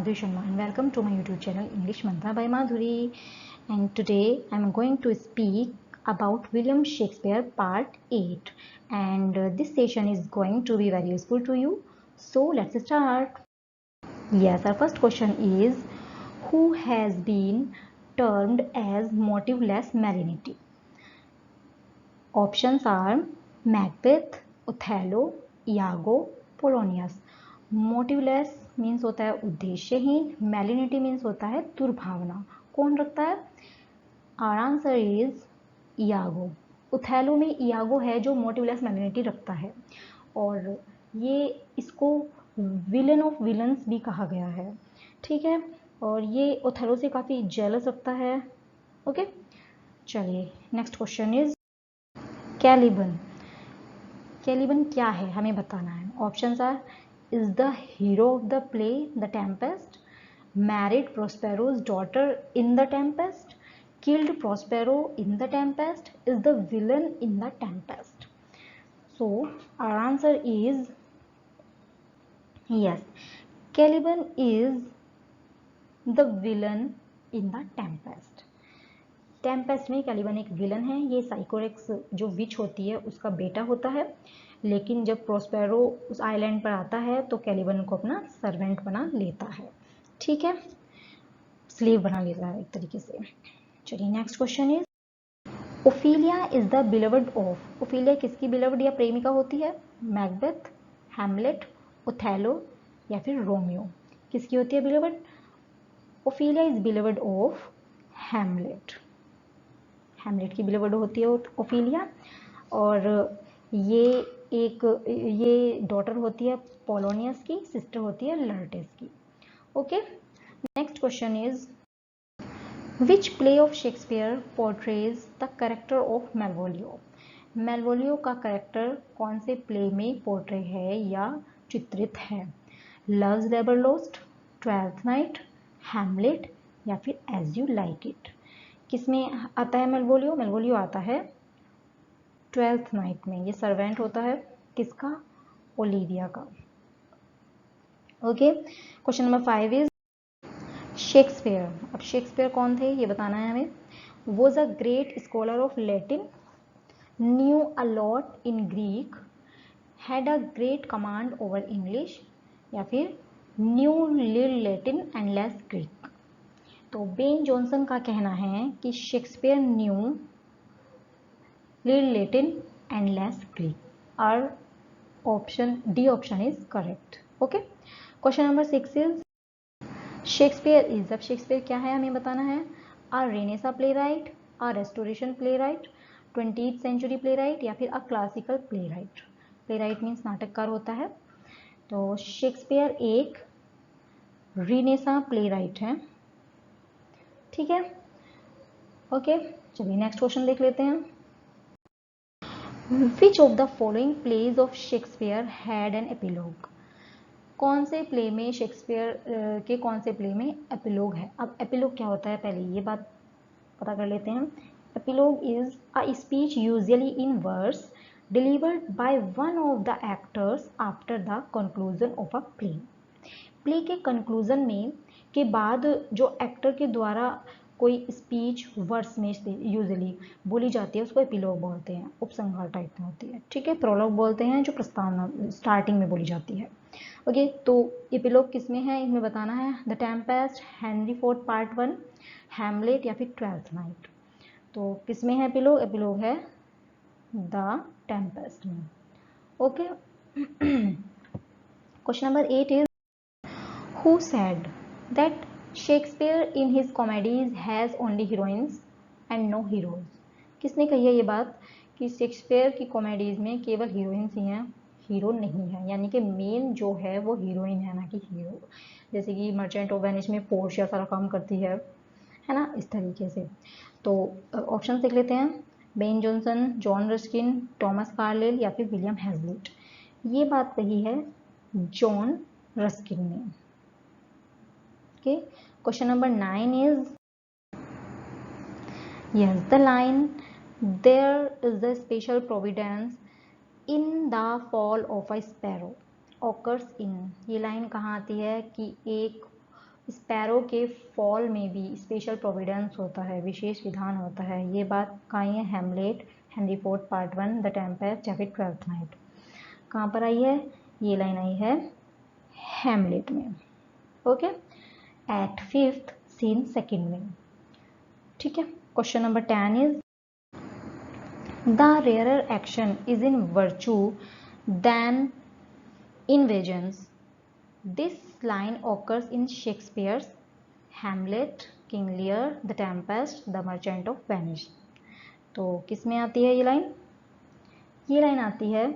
Madhuri Sharma and welcome to my YouTube channel English Mantra by Madhuri. And today I am going to speak about William Shakespeare Part 8, and this session is going to be very useful to you. So let's start. Yes, our first question is, who has been termed as motiveless malignity? Options are Macbeth, Othello, Iago, Polonius. Motiveless means होता है उद्देश्यहीन, मैलिनिटी means होता है दुर्भावना. कौन रखता है? Our answer is Iago. Othello में Iago है जो मोटिवलेस मैलिनिटी रखता है, और ये इसको विलन ऑफ विलन्स भी कहा गया है. ठीक है, और ये ओथेलो से काफ़ी जेलस रखता है. ओके, चलिए next question is Caliban. Caliban क्या है हमें बताना है. Options are is the hero of the play The Tempest, married Prospero's daughter in The Tempest, killed Prospero in The Tempest, is the villain in The Tempest. So our answer is yes, Caliban is the villain in The Tempest. Tempest में Caliban एक villain है. ये साइकोरेक्स जो विच होती है उसका बेटा होता है, लेकिन जब प्रोस्पेरो उस आइलैंड पर आता है तो कैलिबन को अपना सर्वेंट बना लेता है. ठीक है, स्लेव बना लेता है एक तरीके से. चलिए next question is, Ophelia is the beloved of. Ophelia किसकी बिलवड या प्रेमिका होती है? मैकबेथ, हैमलेट, ओथेलो या फिर रोमियो. किसकी होती है beloved? Ophelia is beloved of Hamlet. Hamlet की बिलवड होती है ओफिलिया, और ये डॉटर होती है पोलोनियस की, सिस्टर होती है लर्टेस की. Okay, next question is, which play of Shakespeare portrays the character of Malvolio. Malvolio का कैरेक्टर कौन से प्ले में पोर्ट्रे है या चित्रित है? Loves labour lost, twelfth night, Hamlet या फिर एज यू लाइक इट. किसमें आता है मेलवोलियो? मेलवोलियो आता है ट्वेल्थ नाइट में. ये सर्वेंट होता है किसका? ओलिविया का. Okay, question number 5 is Shakespeare. अब शेक्सपियर कौन थे ये बताना है हमें. Was a great scholar of Latin, knew a lot in Greek, had a great command over English या फिर knew little Latin and less Greek. तो बेन जॉनसन का कहना है कि Shakespeare knew little Latin and less Greek. Our option D option is correct. Okay, question number 6 is, Shakespeare is. अब Shakespeare क्या है हमें बताना है. A Renaissance playwright, a restoration playwright, 20th century playwright या फिर a classical playwright. Playwright means नाटककार होता है. तो शेक्सपियर एक रीनेसा प्ले राइट है. ठीक है, ओके, चलिए नेक्स्ट क्वेश्चन देख लेते हैं. Which of the following pledge of Shakespeare had an epilogue. कौन से प्ले में शेक्सपियर के कौन से प्ले में एपिलॉग है? अब एपिलॉग क्या होता है पहले ये बात पता कर लेते हैं. Epilogue is a speech usually in verse delivered by one of the actors after the conclusion of a play. Play के कंक्लूजन में के बाद जो एक्टर के द्वारा कोई स्पीच वर्स में यूजुअली बोली जाती है उसको एपिलॉग बोलते हैं. उपसंहार टाइप में होती है. ठीक है, प्रोलॉग बोलते हैं जो प्रस्तावना स्टार्टिंग में बोली जाती है. ओके, तो एपिलॉग किस में है इसमें बताना है. The Tempest, Henry fourth part 1, Hamlet या फिर ट्वेल्थ नाइट. तो किस में है एपिलॉग? एपिलॉग है द टेम्पेस्ट में. Okay, question number 8 is, who said that Shakespeare in his comedies has only heroines and no heroes. किसने कही है ये बात कि शेक्सपियर की कॉमेडीज में केवल हीरोइंस ही हैं, हीरो नहीं है. यानी कि मेन जो है वो हीरोइन है ना कि हीरो. जैसे कि मर्चेंट ऑफ वेनिस में पोर्शिया सारा काम करती है ना, इस तरीके से. तो ऑप्शन देख लेते हैं. Ben Jonson, John Ruskin, Thomas Carlyle या फिर विलियम हैजलिट. ये बात कही है जॉन रस्किन ने. Okay, question number 9 is, yes, the line there is a special providence in the fall of a sparrow occurs in. ये लाइन कहाँ आती है कि एक स्पैरो के फॉल में भी स्पेशल प्रोविडेंस होता है, विशेष विधान होता है। ये बात कहाँ है? Hamlet, Henry fourth part 1, the Tempest या फिर ट्वेल्थ नाइट। कहाँ पर आई है? ये लाइन आई है हेमलेट में। Okay, act 5th scene 2nd में। ठीक है, question number 10 is the rarer action is in virtue than in vengeance. This line occurs in Shakespeare's Hamlet, King Lear, The Tempest, The Merchant of Venice। तो किस में आती है ये line? ये लाइन आती है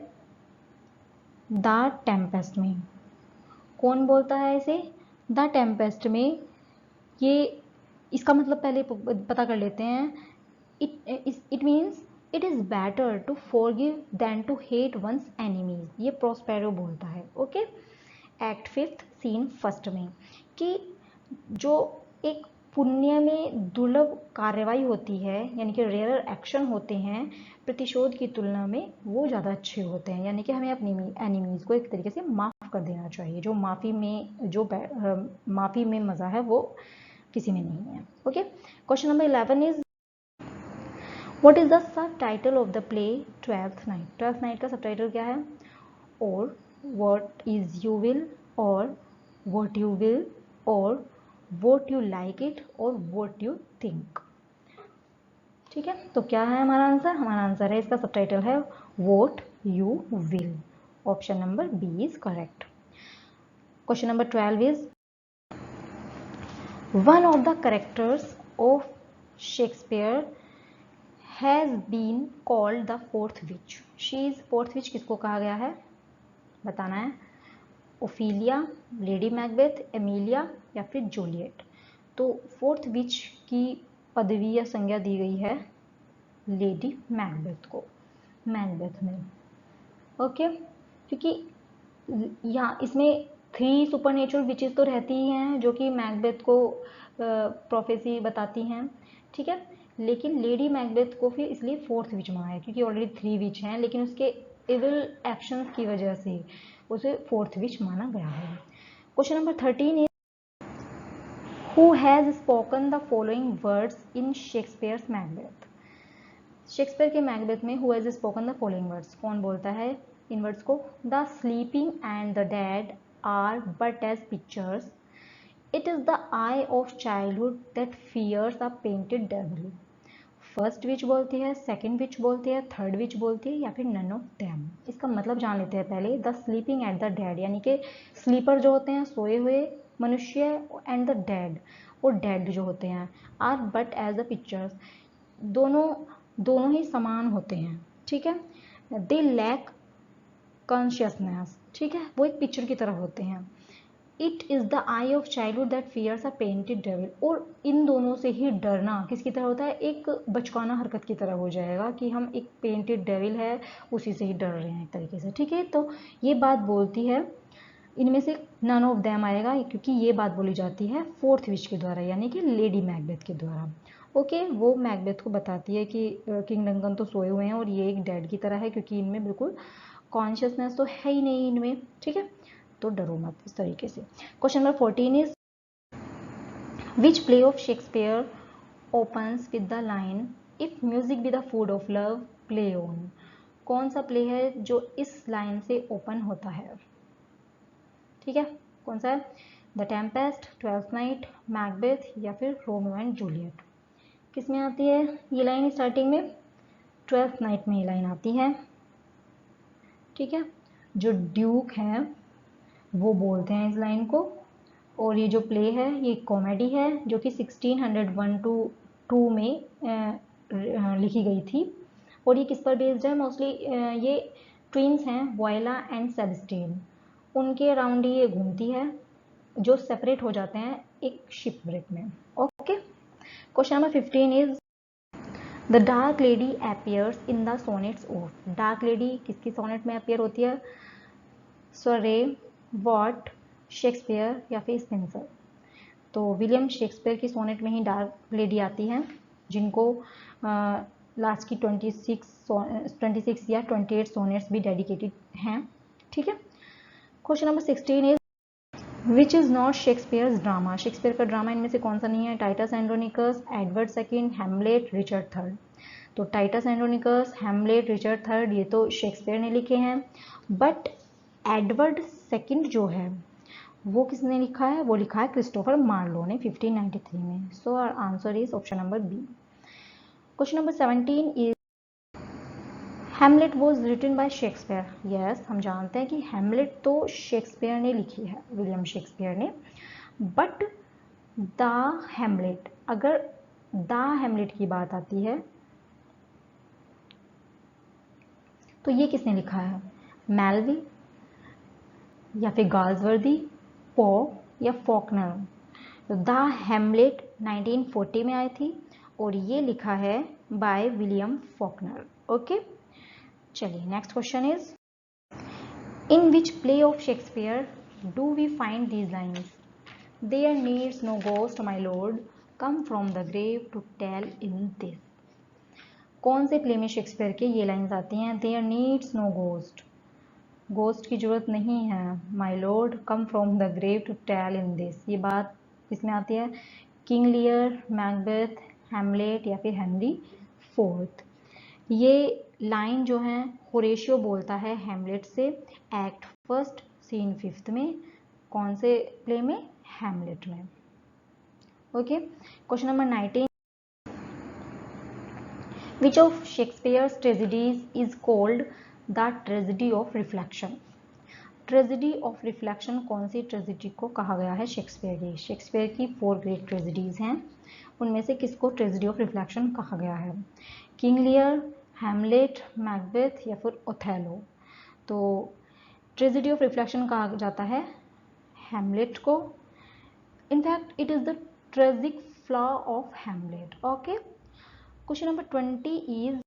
द टेम्पेस्ट में। कौन बोलता है इसे? द टेम्पेस्ट में। ये इसका मतलब पहले पता कर लेते हैं। It means it is better to forgive than to hate one's enemies, ये प्रोस्पेरो बोलता है। Okay, act 5th scene 1st में कि जो एक पुण्य में दुर्लभ कार्रवाई होती है, यानी कि रेयर एक्शन होते हैं, प्रतिशोध की तुलना में वो ज़्यादा अच्छे होते हैं। यानी कि हमें अपनी एनिमीज़ को एक तरीके से माफ़ कर देना चाहिए। जो माफ़ी में मज़ा है वो किसी में नहीं है। Okay, question number 11 is what is the sub title of the play twelfth night. Twelfth night का सब टाइटल क्या है? और what is you will, or what you will, or what you like it, or what you think। ठीक है, तो क्या है हमारा आंसर? हमारा आंसर है, इसका सबटाइटल है what you will। Option number B is correct. Question number 12 is one of the characters of Shakespeare has been called the fourth witch. She is fourth witch किसको कहा गया है? बताना है। ओफिलिया, लेडी मैकबेथ, एमिलिया या फिर Juliet. तो fourth विच की पदवी या संज्ञा दी गई है लेडी मैकबेथ को, मैकबेथ में। ओके, क्योंकि यहाँ इसमें 3 सुपरनेचुरल विचेस तो रहती ही हैं जो कि मैकबेथ को प्रोफेसी बताती हैं। ठीक है, लेकिन लेडी मैकबेथ को फिर इसलिए फोर्थ विच माना है क्योंकि ऑलरेडी 3 विच हैं, लेकिन उसके इविल एक्शंस की वजह से उसे फोर्थ विच माना गया है। Question number 13 is who has spoken the following words in Shakespeare's Macbeth. Shakespeare के मैकबेथ में who has spoken the following words, कौन बोलता है इन वर्ड्स को? The sleeping and the dead are but as pictures, it is the eye of childhood that fears a painted devil. First witch बोलती है, second विच बोलती है, थर्ड विच बोलती है या फिर नन ऑफ देम। इसका मतलब जान लेते हैं पहले। The sleeping and the dead, यानी कि स्लीपर जो होते हैं सोए हुए मनुष्य, एंड द डेड, और डेड जो होते हैं, are but as the pictures, दोनों ही समान होते हैं। ठीक है, दे लैक कॉन्शियसनेस। ठीक है, वो एक पिक्चर की तरह होते हैं। It is the eye of childhood that fears a painted devil, और इन दोनों से ही डरना किसकी तरह होता है? एक बचकाना हरकत की तरह हो जाएगा कि हम एक पेंटेड डेविल है उसी से ही डर रहे हैं एक तरीके से। ठीक है, तो ये बात बोलती है, इनमें से नन ऑफ देम आएगा क्योंकि ये बात बोली जाती है फोर्थ विच के द्वारा, यानी कि लेडी मैकबेथ के द्वारा। ओके, वो मैकबेथ को बताती है कि किंग डंकन तो सोए हुए हैं और ये एक डेड की तरह है क्योंकि इनमें बिल्कुल कॉन्शियसनेस तो है ही नहीं इनमें। ठीक है, तो डरो मत, इस तरीके से। Question number 14 is which play of Shakespeare opens with the line if music be the food of love play on. कौन सा प्ले है जो इस लाइन से ओपन होता है? ठीक है, कौन सा है? The Tempest, twelfth night, Macbeth या फिर रोमियो एंड जूलियट। किस में आती है ये लाइन? स्टार्टिंग में ट्वेल्थ नाइट में ये लाइन आती है। ठीक है, जो ड्यूक है वो बोलते हैं इस लाइन को, और ये जो प्ले है ये कॉमेडी है जो कि 1601 to 2 में लिखी गई थी। और ये किस पर बेस्ड है? मोस्टली ये ट्विंस हैं वॉयला एंड सेबस्टियन, उनके अराउंड ही ये घूमती है जो सेपरेट हो जाते हैं एक शिप ब्रेक में। Okay, question number 15 is the dark lady appears in the sonnets of. Dark lady किसकी सोनेट में अपीयर होती है? सोरे, वॉट, शेक्सपियर या फिर स्पेंसर। तो विलियम शेक्सपियर की सोनेट में ही डार्क लेडी आती हैं, जिनको लास्ट की 26 या 28 सोनेट्स भी डेडिकेटेड हैं। ठीक है, question number 16 is which is not Shakespeare's drama, Shakespeare का ड्रामा इनमें से कौन सा नहीं है? Titus Andronicus, Edward second, Hamlet, Richard third. तो Titus Andronicus, Hamlet, Richard third ये तो शेक्सपियर ने लिखे हैं, बट एडवर्ड सेकंड जो है वो किसने लिखा है? वो लिखा है क्रिस्टोफर मार्लो ने 1593 में। So our answer is option number B. Question number 17 is Hamlet was written by Shakespeare. Yes, हम जानते हैं कि हैमलेट तो शेक्सपियर ने लिखी है, विलियम शेक्सपियर ने, बट द हैमलेट, अगर द हैमलेट की बात आती है तो ये किसने लिखा है? मेलवी या फिर गाल्सवर्दी, पो या फॉकनर। द हैमलेट 1940 में आई थी और ये लिखा है बाय विलियम फॉकनर। ओके, चलिए next question is in which play of Shakespeare do we find these lines? There needs no ghost my lord come from the grave to tell in this. कौन से play में Shakespeare के ये lines आती हैं? There needs no ghost, ghost की जरूरत नहीं है, my lord come from the grave to tell in this. ये बात किसमें आती है? किंग लियर, मैकबेथ, हैमलेट या फिर हेनरी फोर्थ। ये लाइन जो है होरेशियो बोलता है हैमलेट से एक्ट फर्स्ट सीन फिफ्थ में। कौन से प्ले में? हैमलेट में। Okay, question number 19 which of Shakespeare's tragedies is called the tragedy of reflection? Tragedy of reflection कौन सी ट्रेजेडी को कहा गया है? शेक्सपियर की। शेक्सपियर की 4 ग्रेट ट्रेजेडीज हैं, उनमें से किसको ट्रेजेडी ऑफ रिफ्लेक्शन कहा गया है? किंग लियर, हैमलेट, मैकबेथ या फिर ओथेलो। तो ट्रेजेडी ऑफ रिफ्लेक्शन कहा जाता है हैमलेट को। In fact it is the tragic flaw of Hamlet. Okay, question number 20 is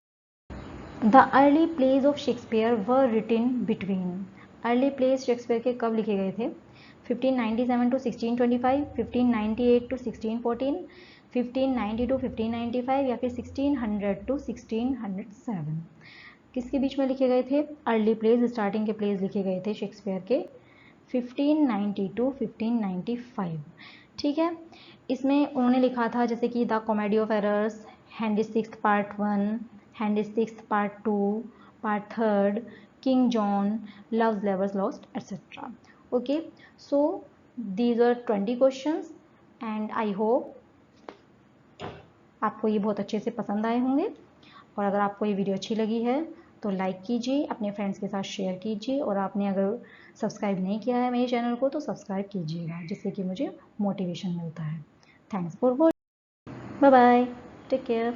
the early plays of Shakespeare were written between. Early plays Shakespeare के कब लिखे गए थे? 1597 टू 1625, 1598 टू 1614, 1590 टू 1595 या फिर 1600 टू 1607। किसके बीच में लिखे गए थे? अर्ली प्लेज, स्टार्टिंग के प्लेज लिखे गए थे शेक्सपियर के 1590 टू 1595। ठीक है, इसमें उन्होंने लिखा था जैसे कि the comedy of errors, Henry sixth part 1, Henry sixth part 2, part 3, King John, love's labour's lost etcetera. Okay, so these are 20 questions and I hope आपको ये बहुत अच्छे से पसंद आए होंगे। और अगर आपको ये वीडियो अच्छी लगी है तो लाइक कीजिए, अपने फ्रेंड्स के साथ शेयर कीजिए, और आपने अगर सब्सक्राइब नहीं किया है मेरे चैनल को तो सब्सक्राइब कीजिएगा, जिससे कि मुझे मोटिवेशन मिलता है। Thanks for watching, bye bye, take care.